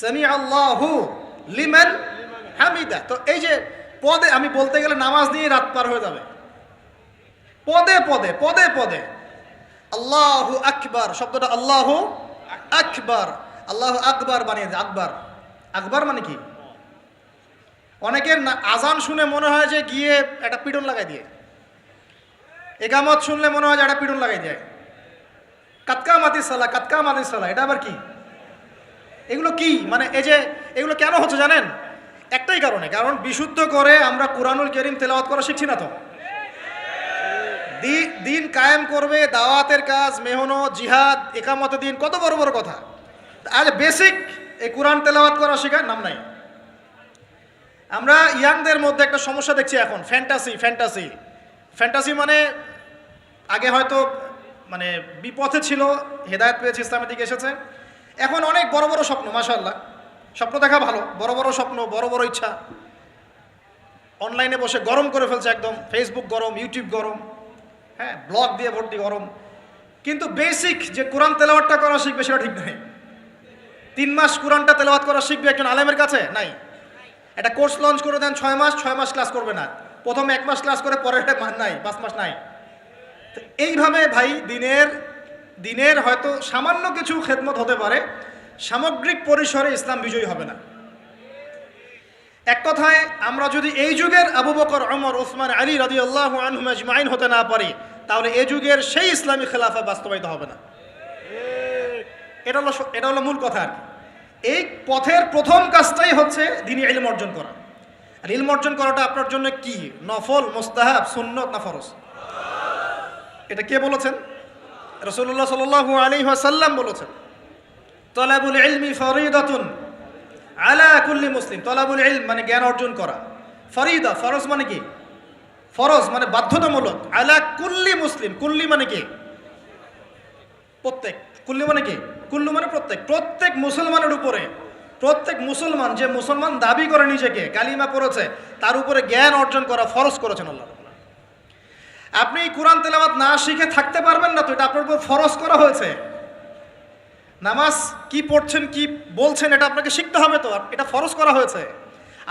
সামি আল্লাহু লিমান হামিদা। তো এই যে পদে, আমি বলতে গেলে নামাজ নিয়ে রাত পার হয়ে যাবে। পদে পদে পদে পদে আল্লাহু আকবার শব্দটা, আল্লাহু আকবার, আল্লাহু আকবার বানিয়ে দেয়। আকবার, আকবার মানে কি? অনেকের আজান শুনে মনে হয় যে গিয়ে একটা পিটন লাগাই দিয়ে, একামত শুনলে মনে হয় যে একটা পিটন লাগাই দেয়। কাতকা মাতিস সালা, কাতকা মাতিস সালা, এটা আবার কি? এগুলো কি? মানে এই যে এগুলো কেন হচ্ছে জানেন? একটাই কারণে, কারণ বিশুদ্ধ করে আমরা কুরআনুল কারীম তেলাওয়াত করা শিখছি না। তো দিন কায়েম করবে, দাওয়াতের কাজ, মেহনত, জিহাদ, একামতে দিন, কত বড় বড় কথা। আজ বেসিক এই কোরআন তেলাওয়াত করা শেখার নাম নাই। আমরা ইয়াংদের মধ্যে একটা সমস্যা দেখছি এখন, ফ্যান্টাসি। ফ্যান্টাসি ফ্যান্টাসি মানে আগে হয়তো মানে বিপথে ছিল, হেদায়েত পেয়েছে, ইসলামের দিকে এসেছে, এখন অনেক বড় বড় স্বপ্ন। মাশাআল্লাহ, স্বপ্ন দেখা ভালো, বড় বড় স্বপ্ন, বড় বড় ইচ্ছা। অনলাইনে বসে গরম করে ফেলছে একদম, ফেসবুক গরম, ইউটিউব গরম, হ্যাঁ, ব্লগ দিয়ে ভর্তি গরম। কিন্তু বেসিক যে কোরআন তেলাওয়াতটা করা শিখবে সেটা ঠিক নাই। 3 মাস কোরআনটা তেলাওয়াত করা শিখবে একজন আলেমের কাছে নাই। একটা কোর্স লঞ্চ করে দেন 6 মাস, 6 মাস ক্লাস করবে না, প্রথমে 1 মাস ক্লাস করে পরের নাই, 5 মাস নাই। তো এইভাবে ভাই দিনের হয়তো সামান্য কিছু খেদমত হতে পারে, সামগ্রিক পরিসরে ইসলাম বিজয়ী হবে না। এক কথায় আমরা যদি এই যুগের আবু বকর, ওমর, ওসমান, আলী রাদিয়াল্লাহু আনহুম আজমাইন হতে না পারি, তাহলে এই যুগের সেই ইসলামী খেলাফা বাস্তবায়িত হবে না। এটা হলো মূল কথা আর কি। এই পথের প্রথম কাজটাই হচ্ছে দ্বীনি ইলম অর্জন করা। আর ইলম অর্জন করাটা আপনার জন্য কি? নফল, মুস্তাহাব, সুন্নত না ফরজ? এটা কে বলেছেন? রাসূলুল্লাহ সাল্লাল্লাহু আলাইহি ওয়াসাল্লাম বলেছেন, তলাবুল ইলমি ফরিদাতুন আলা কুল্লি মুসলিম। তলাবুল ইলম মানে জ্ঞান অর্জন করা, ফরিদা ফরজ মানে কি? ফরজ মানে বাধ্যতামূলক। আলা কুল্লি মুসলিম, কুল্লি মানে কি? প্রত্যেক। কুল্লি মানে কি? কুল্লু মানে প্রত্যেক। প্রত্যেক মুসলমানের উপরে, প্রত্যেক মুসলমান যে মুসলমান দাবি করে নিজেকে, কালিমা পড়েছে, তার উপরে জ্ঞান অর্জন করা ফরজ করেছেন আল্লাহ। আপনি কোরআন তেলাওয়াত না শিখে থাকতে পারবেন না, তো এটা আপনার উপর ফরজ করা হয়েছে। নামাজ কি পড়ছেন, কি বলছেন, এটা আপনাকে শিখতে হবে, তো এটা ফরজ করা হয়েছে।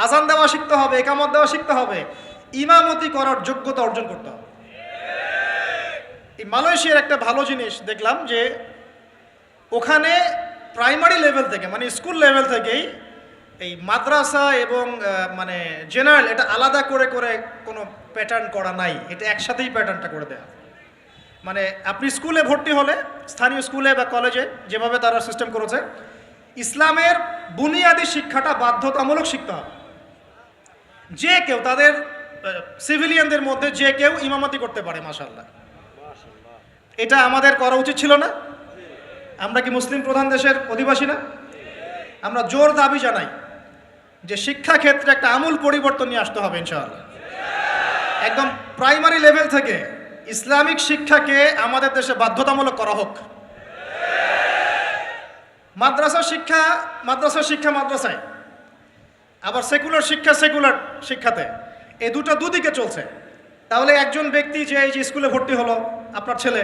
আজান দেওয়া শিখতে হবে, ইকামত দেওয়া শিখতে হবে, ইমামতি করার যোগ্যতা অর্জন করতে হবে। এই মালয়েশিয়ার একটা ভালো জিনিস দেখলাম যে ওখানে প্রাইমারি লেভেল থেকে, মানে স্কুল লেভেল থেকেই এই মাদ্রাসা এবং মানে জেনারেল এটা আলাদা করে করে কোনো প্যাটার্ন করা নাই, এটা একসাথেই প্যাটার্নটা করে দেয়া। মানে আপনি স্কুলে ভর্তি হলে, স্থানীয় স্কুলে বা কলেজে যেভাবে তারা সিস্টেম করেছে, ইসলামের বুনিয়াদী শিক্ষাটা বাধ্যতামূলক শিখতে হবে। যে কেউ, তাদের সিভিলিয়ানদের মধ্যে যে কেউ ইমামতি করতে পারে, মাশাআল্লাহ। এটা আমাদের করা উচিত ছিল না? আমরা কি মুসলিম প্রধান দেশের অধিবাসী না? আমরা জোর দাবি জানাই যে শিক্ষা ক্ষেত্রে একটা আমূল পরিবর্তন নিয়ে আসতে হবে ইনশাআল্লাহ। একদম প্রাইমারি লেভেল থেকে ইসলামিক শিক্ষাকে আমাদের দেশে বাধ্যতামূলক করা হোক। মাদ্রাসা শিক্ষা মাদ্রাসায়, আবার সেকুলার শিক্ষাতে, এই দুদিকে চলছে। তাহলে একজন ব্যক্তি যে এই যে স্কুলে ভর্তি হলো, আপনার ছেলে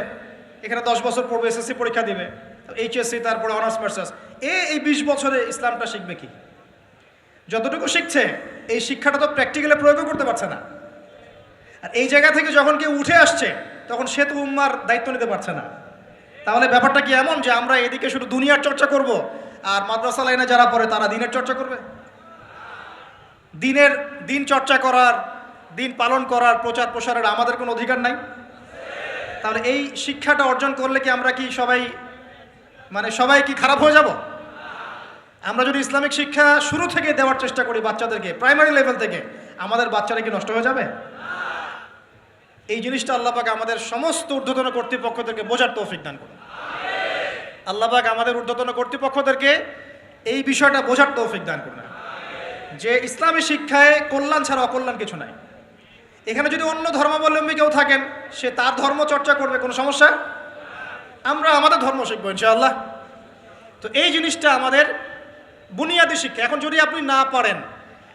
এখানে 10 বছর পড়বে, এসএসসি পরীক্ষা দিবে, এইচএসসি, তারপরে অনার্স মাস্টার্স, এই 20 বছরে ইসলামটা শিখবে কি? যতটুকু শিখছে এই শিক্ষাটা তো প্র্যাকটিক্যালি প্রয়োগও করতে পারছে না। আর এই জায়গা থেকে যখন কেউ উঠে আসছে, তখন সে তো উম্মার দায়িত্ব নিতে পারছে না। তাহলে ব্যাপারটা কি এমন যে আমরা এদিকে শুধু দুনিয়ার চর্চা করব, আর মাদ্রাসা লাইনে যারা পড়ে তারা দিনের চর্চা করবে? দিন চর্চা করার, দিন পালন করার, প্রচার প্রসারের আমাদের কোনো অধিকার নাই? তাহলে এই শিক্ষাটা অর্জন করলে কি আমরা কি সবাই কি খারাপ হয়ে যাব? আমরা যদি ইসলামিক শিক্ষা শুরু থেকে দেওয়ার চেষ্টা করি বাচ্চাদেরকে, প্রাইমারি লেভেল থেকে, আমাদের বাচ্চারা কি নষ্ট হয়ে যাবে? এই জিনিসটা আল্লাহ পাক আমাদের সমস্ত ঊর্ধ্বতন কর্তৃপক্ষদেরকে বোঝার তৌফিক দান করুন। আল্লাহ পাক আমাদের ঊর্ধ্বতন কর্তৃপক্ষদেরকে এই বিষয়টা বোঝার তৌফিক দান করুন যে ইসলামী শিক্ষায় কল্যাণ ছাড়া অকল্যাণ কিছু নাই। এখানে যদি অন্য ধর্মাবলম্বী কেউ থাকেন, সে তার ধর্ম চর্চা করবে, কোনো সমস্যা? আমরা আমাদের ধর্ম শিখবো ইনশাআল্লাহ। তো এই জিনিসটা আমাদের বুনিয়াদী শিক্ষা। এখন যদি আপনি না পারেন,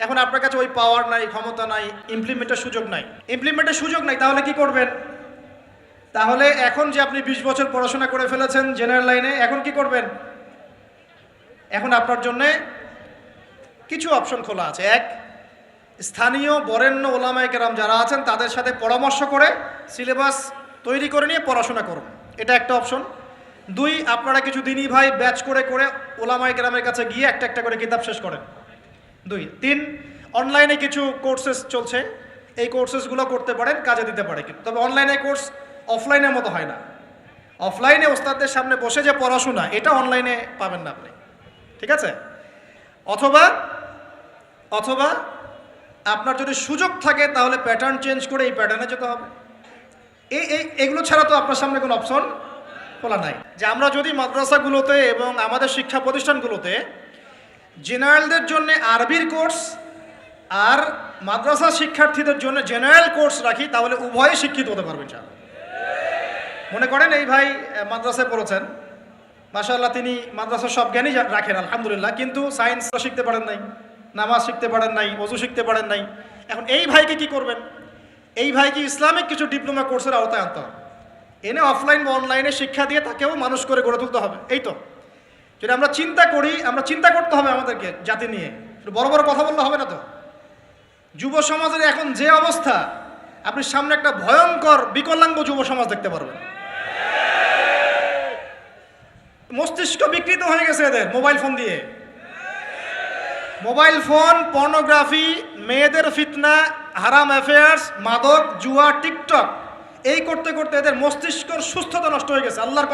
এখন আপনার কাছে ওই পাওয়ার নাই, ক্ষমতা নাই, ইমপ্লিমেন্টের সুযোগ নাই, তাহলে কি করবেন? তাহলে এখন যে আপনি 20 বছর পড়াশোনা করে ফেলেছেন জেনারেল লাইনে, এখন কি করবেন? এখন আপনার জন্যে কিছু অপশন খোলা আছে। এক, স্থানীয় বরেণ্য ওলামায়ে কেরাম যারা আছেন তাদের সাথে পরামর্শ করে সিলেবাস তৈরি করে নিয়ে পড়াশোনা করুন, এটা একটা অপশন। 2, আপনারা কিছু দিনী ভাই ব্যাচ করে করে ওলামায়ে কেরামের কাছে গিয়ে একটা একটা করে কিতাব শেষ করেন। 2, 3, অনলাইনে কিছু কোর্সেস চলছে, এই কোর্সেসগুলো করতে পারেন, কাজে দিতে পারে। তবে অনলাইনে কোর্স অফলাইনের মতো হয় না। অফলাইনে ওস্তাদদের সামনে বসে যে পড়াশোনা, এটা অনলাইনে পাবেন না আপনি, ঠিক আছে? অথবা আপনার যদি সুযোগ থাকে তাহলে প্যাটার্ন চেঞ্জ করে এই প্যাটার্নে যেতে হবে। এগুলো ছাড়া তো আপনার সামনে কোনো অপশন খোলা নাই। যে আমরা যদি মাদ্রাসাগুলোতে এবং আমাদের শিক্ষা প্রতিষ্ঠানগুলোতে জেনারেলদের জন্য আরবির কোর্স আর মাদ্রাসা শিক্ষার্থীদের জন্য জেনারেল কোর্স রাখি, তাহলে উভয়ে শিক্ষিত হতে পারবেন ইনশাআল্লাহ। মনে করেন এই ভাই মাদ্রাসায় পড়েছেন, মাশাআল্লাহ, তিনি মাদ্রাসার সব জ্ঞানই রাখেন আলহামদুলিল্লাহ, কিন্তু সায়েন্স শিখতে পারেন নাই, নামাজ শিখতে পারেন নাই, ওযু শিখতে পারেন নাই। এখন এই ভাইকে কি করবেন? এই ভাইকে ইসলামিক কিছু ডিপ্লোমা কোর্সের আওতায় আনতে হবে, এনে অফলাইন বা অনলাইনে শিক্ষা দিয়ে তাকেও মানুষ করে গড়ে তুলতে হবে। এই তো যদি আমরা চিন্তা করি, আমরা চিন্তা করতে হবে আমাদেরকে জাতি নিয়ে, বড় বড় কথা বললে হবে না। তো যুব সমাজের এখন যে অবস্থা, আপনি সামনে একটা ভয়ঙ্কর বিকলাঙ্গ যুব সমাজ দেখতে পারবেন। মস্তিষ্ক বিকৃত হয়ে গেছে এদের মোবাইল ফোন দিয়ে। মোবাইল ফোন, পর্নোগ্রাফি, মেয়েদের ফিতনা, হারাম অ্যাফেয়ার্স, মাদক, জুয়া, টিকটক, এই করতে করতে এদের মস্তিষ্কর সুস্থতা নষ্ট হয়ে গেছে। আল্লাহর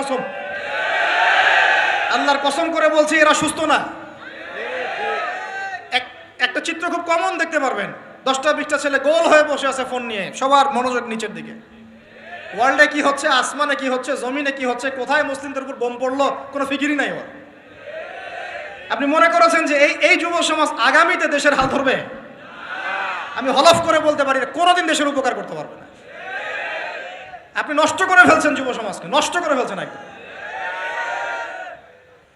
কসম করে বলছি, এরা সুস্থ না। একটা চিত্র খুব কমন দেখতে পারবেন। 10টা-20টা ছেলে গোল হয়ে বসে আছে ফোন নিয়ে, সবার মনোযোগ নিচের দিকে। ওয়ার্ল্ডে কি হচ্ছে, আসমানে কি হচ্ছে, জমিনে কি হচ্ছে, কোথায় মুসলিমদের উপর বোম পড়লো, কোনো ফিকিরই নাই ওর। আপনি মনে করেছেন যে এই যুব সমাজ আগামীতে দেশের হাল ধরবে? আমি হলফ করে বলতে পারি কোনোদিন দেশের উপকার করতে পারবে না। আপনি নষ্ট করে ফেলছেন যুব সমাজকে, নষ্ট করে ফেলছেন একদম।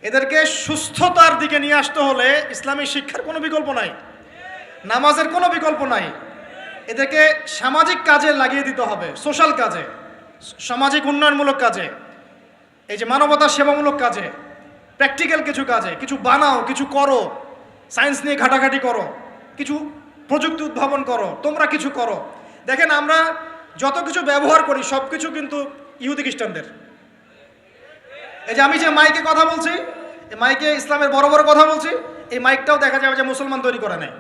এদেরকে সুস্থতার দিকে নিয়ে আসতে হলে ইসলামী শিক্ষার কোনো বিকল্প নাই, নামাজের কোনো বিকল্প নাই। এদেরকে সামাজিক কাজে লাগিয়ে দিতে হবে, সোশ্যাল কাজে, সামাজিক উন্নয়নমূলক কাজে, এই যে মানবতার সেবামূলক কাজে, প্র্যাকটিক্যাল কিছু কাজে। কিছু বানাও, কিছু করো, সায়েন্স নিয়ে ঘাটাঘাটি করো, কিছু প্রযুক্তি উদ্ভাবন করো, তোমরা কিছু করো। দেখেন আমরা যত কিছু ব্যবহার করি সব কিছু কিন্তু ইহুদি খ্রিস্টানদের। এই যে আমি যে মাইকে কথা বলছি, এই মাইকে ইসলামের বড় বড় কথা বলছি, এই মাইকটাও দেখা যাবে যে মুসলমান তৈরি করে নেয়।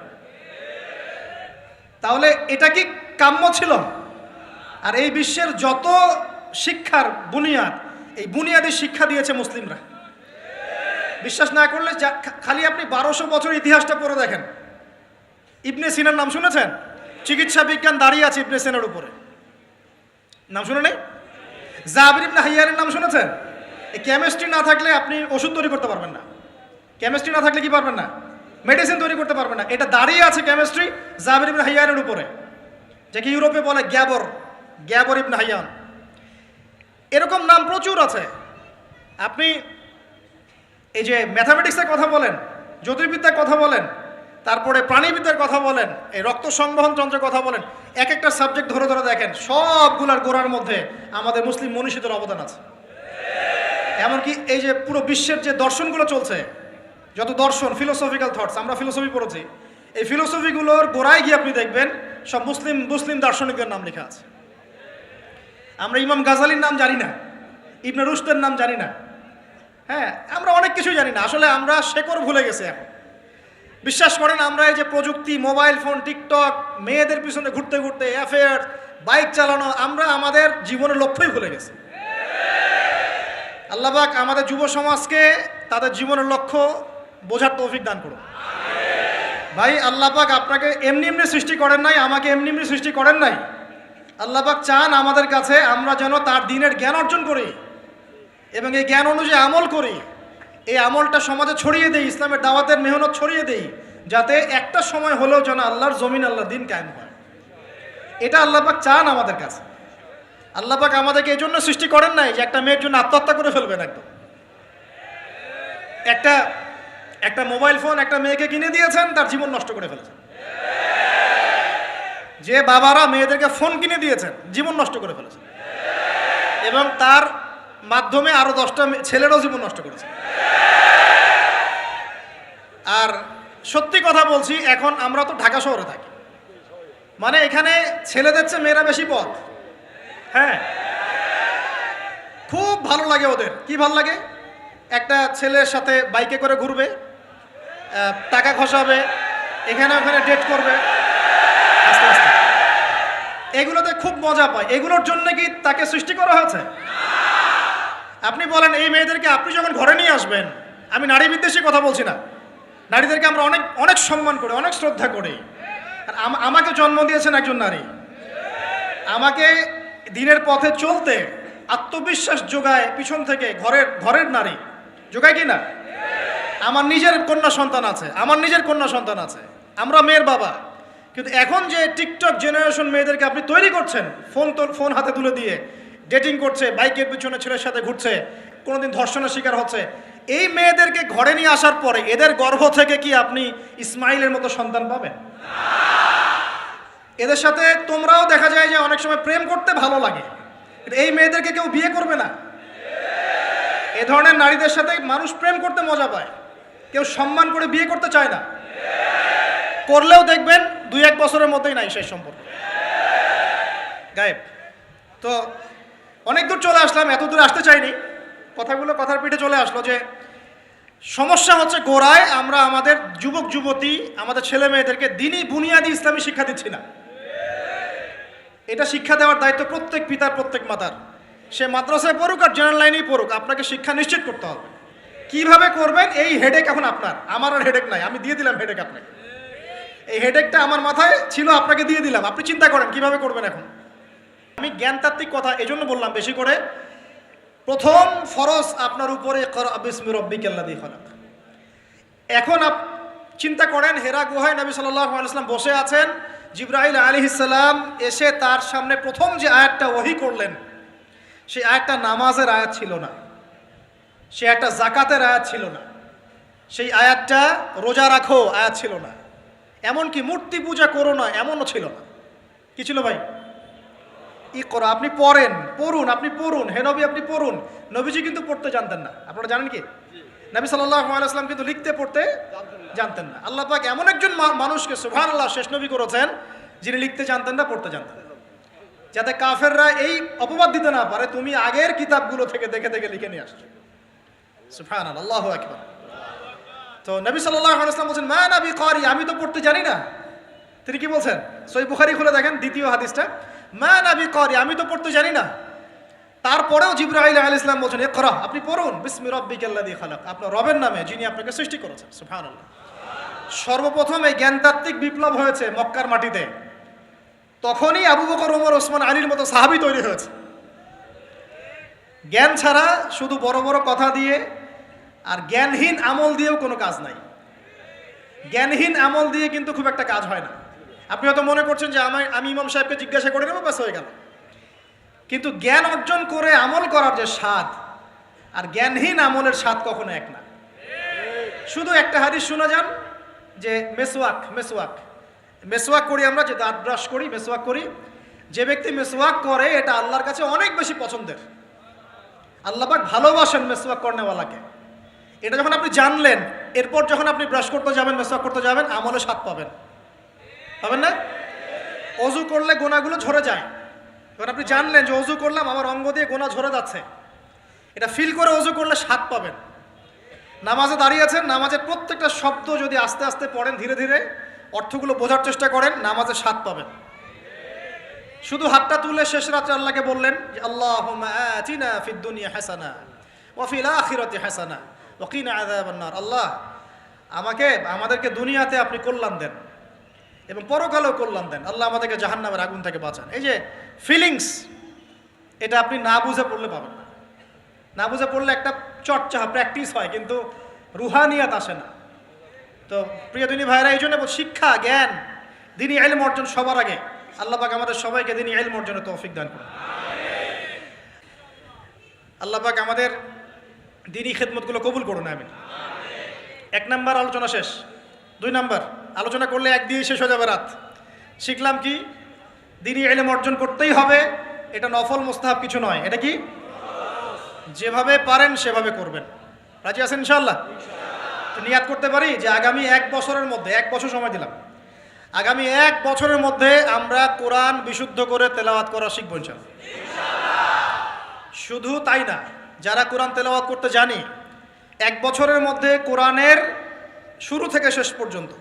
তাহলে এটা কি কাম্য ছিল? আর এই বিশ্বের যত শিক্ষার বুনিয়াদ, এই বুনিয়াদি শিক্ষা দিয়েছে মুসলিমরা। বিশ্বাস না করলে খালি আপনি 1200 বছর ইতিহাসটা পড়ে দেখেন। ইবনে সিনার নাম শুনেছেন? চিকিৎসা বিজ্ঞান দাঁড়িয়ে আছে ইবনে সিনার উপরে, নাম শুনে নেই? জাবির ইবনে হাইয়ানের নাম শুনেছেন? এই কেমিস্ট্রি না থাকলে আপনি ওষুধ তৈরি করতে পারবেন না। কেমিস্ট্রি না থাকলে কি পারবেন না? মেডিসিন তৈরি করতে পারবেন না। এটা দাঁড়িয়ে আছে কেমিস্ট্রি জাবির ইবনে হাইয়ানের উপরে, যাকে ইউরোপে বলে গ্যাবর ইবনে হাইয়ান। এরকম নাম প্রচুর আছে। আপনি এই যে ম্যাথামেটিক্সের কথা বলেন, জ্যোতির্বিদ্যার কথা বলেন, তারপরে প্রাণীবিদ্যার কথা বলেন, এই রক্ত সংবহন যন্ত্রের কথা বলেন, এক একটা সাবজেক্ট ধরে ধরে দেখেন, সবগুলার গোড়ার মধ্যে আমাদের মুসলিম মনীষীদের অবদান আছে। এমনকি এই যে পুরো বিশ্বের যে দর্শনগুলো চলছে, যত দর্শন, ফিলোসফিক্যাল থটস, আমরা ফিলোসফি পড়েছি, এই ফিলোসফিগুলোর গোড়ায় গিয়ে আপনি দেখবেন সব মুসলিম দার্শনিকদের নাম লেখা আছে। আমরা ইমাম গাজালির নাম জানি না, ইবনে রুশদের নাম জানি না, হ্যাঁ আমরা অনেক কিছু জানি না। আসলে আমরা শেকড় ভুলে গেছি এখন। বিশ্বাস করেন আমরা এই যে প্রযুক্তি, মোবাইল ফোন, টিকটক, মেয়েদের পিছনে ঘুরতে ঘুরতে, অ্যাফেয়ার, বাইক চালানো, আমরা আমাদের জীবনের লক্ষ্যই ভুলে গেছি। আল্লাহ পাক আমাদের যুব সমাজকে তাদের জীবনের লক্ষ্য বোঝার তৌফিক দান করুন। ভাই আল্লাহ পাক আপনাকে এমনি এমনি সৃষ্টি করেন নাই, আমাকে এমনি এমনি সৃষ্টি করেন নাই। আল্লাহ পাক চান আমাদের কাছে আমরা যেন তার দ্বীনের জ্ঞান অর্জন করি এবং এই জ্ঞান অনুযায়ী আমল করি। এই আমলটা সমাজে ছড়িয়ে দেই, ইসলামের দাওয়াতের মেহনত ছড়িয়ে দেই, যাতে একটা সময় হলেও যেন আল্লাহর জমিন, আল্লাহর দ্বীন কায়েম হয়। এটা আল্লাহ পাক চান আমাদের কাছে। আল্লাহ পাক আমাদেরকে এই জন্য সৃষ্টি করেন নাই যে একটা মেয়ের জন্য আত্মহত্যা করে ফেলবেন। একদম একটা মোবাইল ফোন একটা মেয়েকে কিনে দিয়েছেন, তার জীবন নষ্ট করে ফেলেছেন। যে বাবারা মেয়েদেরকে ফোন কিনে দিয়েছেন, জীবন নষ্ট করে ফেলেছেন এবং তার মাধ্যমে আরো 10টা ছেলেরও জীবন নষ্ট করেছে। আর সত্যি কথা বলছি, এখন আমরা তো ঢাকা শহরে থাকি, মানে এখানে ছেলেদের চেয়ে মেয়েরা বেশি পথ। হ্যাঁ, খুব ভালো লাগে ওদের। কি ভালো লাগে? একটা ছেলের সাথে বাইকে করে ঘুরবে, টাকা খসাবে, এখানে ওখানে ডেট করবে আস্তে আস্তে। এগুলোতে খুব মজা পায়। এগুলোর জন্য কি তাকে সৃষ্টি করা হয়েছে? আপনি বলেন এই মেয়েদেরকে আপনি যখন ঘরে নিয়ে আসবেন, আমি নারী বিদ্বেষী কথা বলছি না, নারীদেরকে আমরা অনেক অনেক সম্মান করি, অনেক শ্রদ্ধা করি। আর আমাকে জন্ম দিয়েছেন একজন নারী, আমাকে দিনের পথে চলতে আত্মবিশ্বাস যোগায় পিছন থেকে ঘরের নারী যোগায় কি না? আমার নিজের কন্যা সন্তান আছে, আমরা মেয়ের বাবা। কিন্তু এখন যে টিকটক জেনারেশন মেয়েদেরকে আপনি তৈরি করছেন, ফোন হাতে তুলে দিয়ে ডেটিং করছে, বাইকের পিছনে ছেলের সাথে ঘুরছে, কোনোদিন ধর্ষণের শিকার হচ্ছে, এই মেয়েদেরকে ঘরে নিয়ে আসার পরে এদের গর্ভ থেকে কি আপনি ইসমাইলের মতো সন্তান পাবেন? এদের সাথে তোমরাও দেখা যায় যে অনেক সময় প্রেম করতে ভালো লাগে, এই মেয়েদেরকে কেউ বিয়ে করবে না। এ ধরনের নারীদের সাথে মানুষ প্রেম করতে মজা পায়, কেউ সম্মান করে বিয়ে করতে চায় না। করলেও দেখবেন 2-1 বছরের মধ্যেই নাই সেই সম্পর্ক, গায়েব। তো অনেক দূর চলে আসলাম, এত দূর আসতে চাইনি, কথার পিঠে চলে আসলো যে সমস্যা হচ্ছে গোড়ায় আমরা আমাদের যুবক যুবতী, আমাদের ছেলে মেয়েদেরকে দিনই বুনিয়াদি ইসলামী শিক্ষা দিচ্ছি না। এটা শিক্ষা দেওয়ার দায়িত্ব প্রত্যেক পিতার, প্রত্যেক মাতার। সে মাদ্রাসায় পড়ুক আর জেনারেল লাইনেই পড়ুক, আপনাকে শিক্ষা নিশ্চিত করতে হবে। কিভাবে করবেন এই হেডেক এখন আপনার, আমার আর হেডেক নাই, আমি দিয়ে দিলাম হেডেক আপনাকে। এই হেডেকটা আমার মাথায় ছিল, আপনাকে দিয়ে দিলাম, আপনি চিন্তা করেন কিভাবে করবেন। এখন আমি জ্ঞানতাত্ত্বিক কথা এজন্য বললাম বেশি করে, প্রথম ফরজ আপনার উপরে ইকরা বিসমি রাব্বিকাল্লাযী খালাক। এখন চিন্তা করেন, হেরা গুহায় নবী সাল্লাল্লাহু আলাইহি ওয়াসাল্লাম বসে আছেন, জিবরাইল আলাইহিস সালাম এসে তার সামনে প্রথম যে আয়াতটা ওহী করলেন, সেই আয়াতটা নামাজের আয়াত ছিল না, সে একটা জাকাতের আয়াত ছিল না, সেই আয়াতটা রোজা রাখো আয়াত ছিল না, এমনকি মূর্তি পূজা করো না এমনও ছিল না। কি ছিল ভাই? ইকরা, আপনি পড়ুন, আপনি পড়ুন, হে নবী আপনি পড়ুন। নবীজি কিন্তু পড়তে জানতেন না, আপনারা জানেন কি? নবী সাল্লাল্লাহু আলাইহি ওয়াসাল্লাম কিন্তু লিখতে পড়তে জানতেন না। আল্লাহ পাক এমন একজন মানুষকে সুবহানাল্লাহ শেষ নবী করেছেন, যিনি লিখতে জানতেন না, পড়তে জানতেন, যাতে কাফেররা এই অপবাদ দিতে না পারে তুমি আগের কিতাবগুলো থেকে দেখে দেখে লিখে নিয়ে আসছো। সুবহানাল্লাহ, আল্লাহু আকবার। তো নবী সাল্লাল্লাহু আলাইহি ওয়াসাল্লাম বলেন, মা নবী কারি, আমি তো পড়তে জানি না। তিনি কি বলছেন? সহিহ বুখারী খুলে দেখেন দ্বিতীয় হাদিসটা, মা নবী কারি, আমি তো পড়তে জানি না। তারপরেও জিবরাইল আলাইহিস সালাম বলেন, ইকরা, আপনি পড়ুন, বিসমি রাব্বিকাল্লাযী খালাক, আপনার রবের নামে যিনি আপনাকে সৃষ্টি করেছেন। সুবহানাল্লাহ। সর্বপ্রথম এই জ্ঞানতাত্ত্বিক বিপ্লব হয়েছে মক্কার মাটিতে, তখনই আবু বকর, ওমর, ওসমান, আলীর মতো সাহাবী তৈরি হয়েছে। জ্ঞান ছাড়া শুধু বড় বড় কথা দিয়ে আর জ্ঞানহীন আমল দিয়েও কোনো কাজ নাই। জ্ঞানহীন আমল দিয়ে কিন্তু খুব একটা কাজ হয় না। আপনি হয়তো মনে করছেন যে আমি ইমাম সাহেবকে জিজ্ঞাসা করে নেবো, ব্যাস হয়ে গেল। কিন্তু জ্ঞান অর্জন করে আমল করার যে স্বাদ আর জ্ঞানহীন আমলের স্বাদ কখনো এক না। শুধু একটা হাদিস শোনা যান যে মেসওয়াক করি আমরা, যে দাঁত ব্রাশ করি, মেসওয়াক করি, যে ব্যক্তি মেসওয়াক করে এটা আল্লাহর কাছে অনেক বেশি পছন্দের। আল্লাহ পাক ভালোবাসেন মেসওয়াক করনেওয়ালাকে। এটা যখন আপনি জানলেন, এরপর যখন আপনি ব্রাশ করতে যাবেন, মেসওয়াক করতে যাবেন, আমলে স্বাদ পাবেন না? অজু করলে গোনাগুলো ঝরে যায়, যখন আপনি জানলেন যে অজু করলাম আমার অঙ্গ দিয়ে গোনা ঝরে যাচ্ছে, এটা ফিল করে অজু করলে স্বাদ পাবেন। নামাজে দাঁড়িয়ে আছেন, নামাজের প্রত্যেকটা শব্দ যদি আস্তে আস্তে পড়েন, ধীরে ধীরে অর্থগুলো বোঝার চেষ্টা করেন, নামাজের স্বাদ পাবেন। শুধু হাতটা তুলে শেষ রাত্রে আল্লাহকে বললেন যে আল্লাহুম্মা আতিনা ফিদ দুনিয়া হাসানা ওয়া ফিল আখিরাতি হাসানা ওয়া কিনা আযাবান নার। আল্লাহ, আমাদেরকে দুনিয়াতে আপনি কল্যাণ দেন এবং পরকালেও কল্যাণ দেন। আল্লাহ, আমাদেরকে জাহান্নামের আগুন থেকে বাঁচান। এই যে ফিলিংস, এটা আপনি না বুঝে পড়লে পাবেন না। না বুঝে পড়লে একটা চর্চা, প্র্যাকটিস হয়, কিন্তু রুহানিয়াত আসে না। তো প্রিয় দিনী ভাইরা, এই জন্য শিক্ষা, জ্ঞান, দিনী ইলম অর্জন সবার আগে। আল্লাহ পাক আমাদের সবাইকে দিনী ইলম অর্জনের তৌফিক দান করুন। আল্লাহ পাক আমাদের দিনী খেদমতগুলো কবুল করুন, আমিন। 1 নাম্বার আলোচনা শেষ। 2 নাম্বার আলোচনা করলে এক দিয়ে শেষ হয়ে যাবে রাত। শিখলাম কি? দিনী ইলম অর্জন করতেই হবে, এটা নফল মুস্তাহাব কিছু নয়। এটা কি? যেভাবে পারেন সেভাবে করবেন। রাজি আছেন ইনশাআল্লাহ? নিয়াত করতে পারি যে আগামী 1 বছরের মধ্যে, 1 বছর সময় দিলাম, আগামী 1 বছরের মধ্যে আমরা কোরআন বিশুদ্ধ করে তেলাওয়াত করা শিখব ইনশাআল্লাহ। শুধু তাই না, যারা কোরআন তেলাওয়াত করতে জানি, 1 বছরের মধ্যে কোরআনের শুরু থেকে শেষ পর্যন্ত,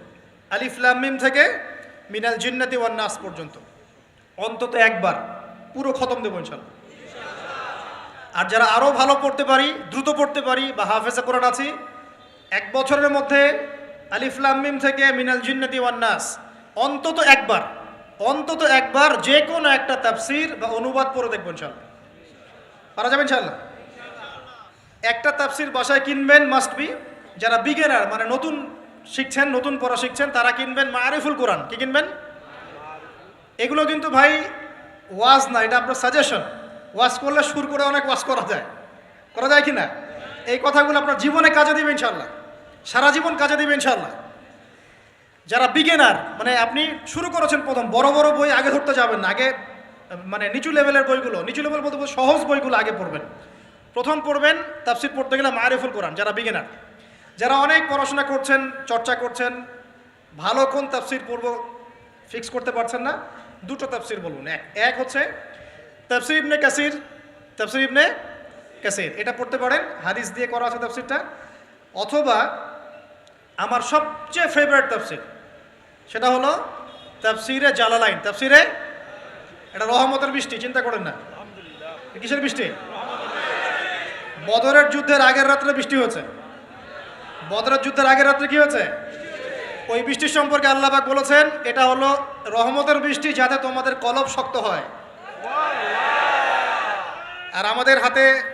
আলিফ লাম মিম থেকে মিনাল জিন্নাতি ওয়ান নাস পর্যন্ত অন্তত একবার পুরো খতম দেব ইনশাআল্লাহ। আর যারা আরও ভালো পড়তে পারি, দ্রুত পড়তে পারি বা হাফেজে কোরআন আছি, 1 বছরের মধ্যে আলিফ লাম মিম থেকে মিনাল জিন্নাতি ওয়ান নাস অন্তত একবার যে কোনো একটা তাফসীর বা অনুবাদ পড়ে দেখব ইনশাআল্লাহ। পারা যাবে ইনশাআল্লাহ? একটা তাফসীর বাসায় কিনবেন, মাস্ট বি। যারা বিগিনার, মানে নতুন শিখছেন, নতুন পড়া শিখছেন, তারা কিনবেন মারিফুল কোরআন। কি কিনবেন? এগুলো কিন্তু ভাই ওয়াজ না, এটা আপনার সাজেশন। ওয়াজ করলে সুর করে অনেক ওয়াজ করা যায় কি না? এই কথাগুলো আপনার জীবনে কাজে দিবে ইনশাআল্লাহ, সারা জীবন কাজে দিবে ইনশাআল্লাহ। যারা বিগিনার, মানে আপনি শুরু করেছেন প্রথম, বড় বড় বই আগে ধরতে যাবেন না, আগে মানে নিচু লেভেলের বইগুলো, নিচু লেভেল বলতে সহজ বইগুলো আগে পড়বেন। প্রথম পড়বেন তাফসীর পড়তে গেলে মারিফুল কোরআন, যারা বিগিনার। যারা অনেক পড়াশোনা করছেন, চর্চা করছেন, ভালো কোন তাফসীর পড়ব ফিক্স করতে পারছেন না, 2টো তাফসীর বলুন। এক হচ্ছে তাফসীর ইবনে কাসির, এটা পড়তে পারেন, হাদিস দিয়ে করা আছে তাফসীরটা। অথবা আমার সবচেয়ে ফেভারিট তাফসীর, সেটা হলো তাফসীরে জালালাইন। এটা রহমতের বৃষ্টি, চিন্তা করেন না। কিসের বৃষ্টি? বদরের যুদ্ধের আগের রাত্রে বৃষ্টি হয়েছে। বদরের যুদ্ধের আগের রাত্রে কি হয়েছে? ওই বৃষ্টি সম্পর্কে আল্লাহ পাক বলেছেন এটা হলো রহমতের বৃষ্টি, যাতে তোমাদের কলব শক্ত হয়। আর আমাদের হাতে